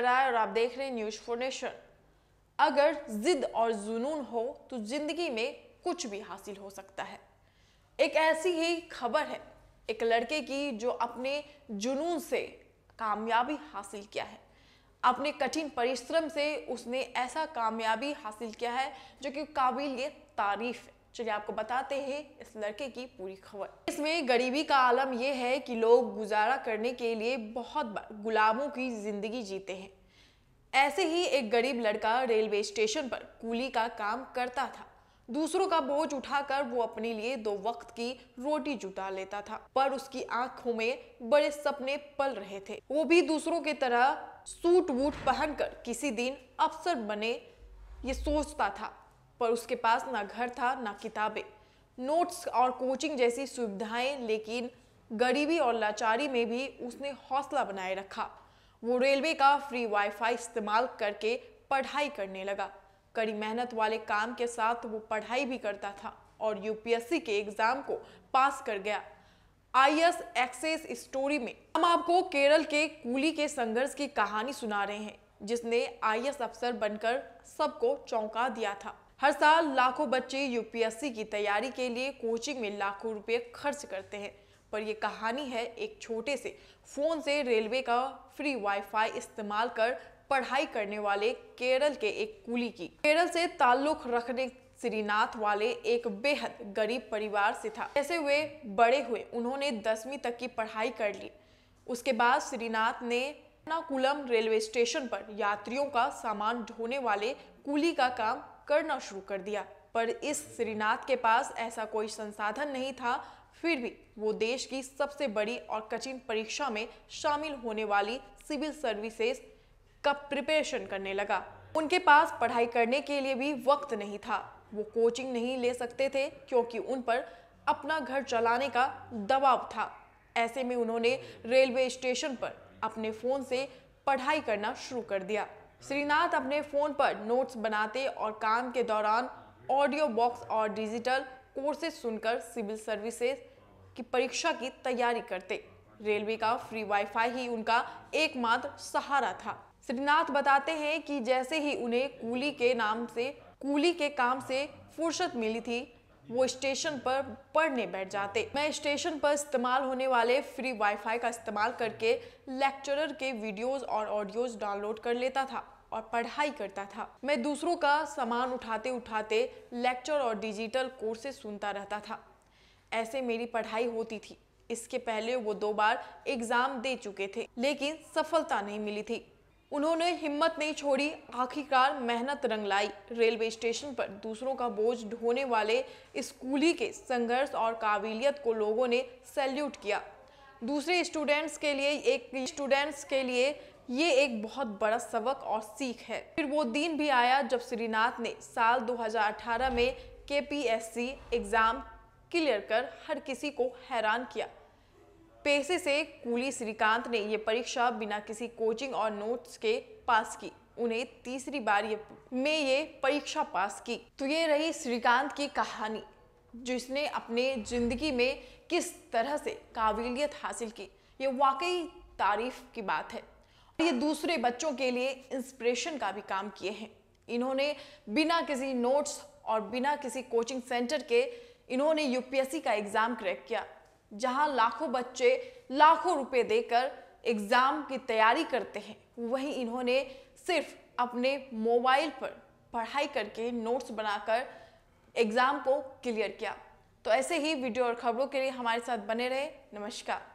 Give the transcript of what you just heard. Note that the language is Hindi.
नमस्कार राय और आप देख रहे हैं न्यूज फॉर नेशन। अगर जिद और जुनून हो तो जिंदगी में कुछ भी हासिल हो सकता है। एक ऐसी ही खबर है एक लड़के की जो अपने जुनून से कामयाबी हासिल किया है। अपने कठिन परिश्रम से उसने ऐसा कामयाबी हासिल किया है जो कि काबिल तारीफ है। चलिए आपको बताते हैं इस लड़के की पूरी खबर। इसमें गरीबी का आलम यह है कि लोग गुजारा करने के लिए बहुत बार गुलामों की जिंदगी जीते हैं। ऐसे ही एक गरीब लड़का रेलवे स्टेशन पर कूली का काम करता था। दूसरों का बोझ उठाकर वो अपने लिए 2 वक्त की रोटी जुटा लेता था, पर उसकी आंखों में बड़े सपने पल रहे थे। वो भी दूसरों की तरह सूट वूट पहनकर किसी दिन अफसर बने ये सोचता था, पर उसके पास ना घर था ना किताबें, नोट्स और कोचिंग जैसी सुविधाएं। लेकिन गरीबी और लाचारी में भी उसने हौसला बनाए रखा। वो रेलवे का फ्री वाईफाई इस्तेमाल करके पढ़ाई करने लगा। कड़ी मेहनत वाले काम के साथ वो पढ़ाई भी करता था और यूपीएससी के एग्जाम को पास कर गया। आईएएस एक्सेस स्टोरी में हम आपको केरल के कूली के संघर्ष की कहानी सुना रहे हैं, जिसने आईएएस अफसर बनकर सबको चौंका दिया था। हर साल लाखों बच्चे यूपीएससी की तैयारी के लिए कोचिंग में लाखों रुपए खर्च करते हैं, पर यह कहानी है एक छोटे से फोन से रेलवे का फ्री वाईफाई इस्तेमाल कर पढ़ाई करने वाले केरल के एक कूली की। केरल से ताल्लुक रखने श्रीनाथ वाले एक बेहद गरीब परिवार से था। जैसे वे बड़े हुए उन्होंने 10वीं तक की पढ़ाई कर ली। उसके बाद श्रीनाथ ने एर्नाकुलम रेलवे स्टेशन पर यात्रियों का सामान ढोने वाले कूली का काम करना शुरू कर दिया। पर इस श्रीनाथ के पास ऐसा कोई संसाधन नहीं था, फिर भी वो देश की सबसे बड़ी और कठिन परीक्षा में शामिल होने वाली सिविल सर्विसेज का प्रिपरेशन करने लगा। उनके पास पढ़ाई करने के लिए भी वक्त नहीं था। वो कोचिंग नहीं ले सकते थे क्योंकि उन पर अपना घर चलाने का दबाव था। ऐसे में उन्होंने रेलवे स्टेशन पर अपने फोन से पढ़ाई करना शुरू कर दिया। श्रीनाथ अपने फोन पर नोट्स बनाते और काम के दौरान ऑडियो बॉक्स और डिजिटल कोर्सेज सुनकर सिविल सर्विसेज की परीक्षा की तैयारी करते। रेलवे का फ्री वाईफाई ही उनका एकमात्र सहारा था। श्रीनाथ बताते हैं कि जैसे ही उन्हें कूली के काम से फुर्सत मिली थी, वो स्टेशन पर पढ़ने बैठ जाते। मैं स्टेशन पर इस्तेमाल होने वाले फ्री वाईफाई का इस्तेमाल करके लेक्चरर के वीडियोस और ऑडियोज डाउनलोड कर लेता था और पढ़ाई करता था। मैं दूसरों का सामान उठाते उठाते लेक्चर और डिजिटल कोर्सेज सुनता रहता था। ऐसे मेरी पढ़ाई होती थी। इसके पहले वो 2 बार एग्जाम दे चुके थे, लेकिन सफलता नहीं मिली थी। उन्होंने हिम्मत नहीं छोड़ी, आखिरकार मेहनत रंग लाई। रेलवे स्टेशन पर दूसरों का बोझ ढोने वाले स्कूली के संघर्ष और काबिलियत को लोगों ने सैल्यूट किया। दूसरे स्टूडेंट्स के लिए ये एक बहुत बड़ा सबक और सीख है। फिर वो दिन भी आया जब श्रीनाथ ने साल 2018 में केपीएससी एग्जाम क्लियर कर हर किसी को हैरान किया। पैसे से कूली श्रीकांत ने ये परीक्षा बिना किसी कोचिंग और नोट्स के पास की। उन्हें तीसरी बार ये परीक्षा पास की। तो ये रही श्रीकांत की कहानी, जिसने अपने जिंदगी में किस तरह से काबिलियत हासिल की। ये वाकई तारीफ की बात है। ये दूसरे बच्चों के लिए इंस्पिरेशन का भी काम किए हैं। इन्होंने बिना किसी नोट्स और बिना किसी कोचिंग सेंटर के इन्होंने यूपीएससी का एग्जाम क्रैक किया। जहां लाखों बच्चे लाखों रुपए देकर एग्जाम की तैयारी करते हैं, वहीं इन्होंने सिर्फ अपने मोबाइल पर पढ़ाई करके नोट्स बनाकर एग्जाम को क्लियर किया। तो ऐसे ही वीडियो और खबरों के लिए हमारे साथ बने रहे। नमस्कार।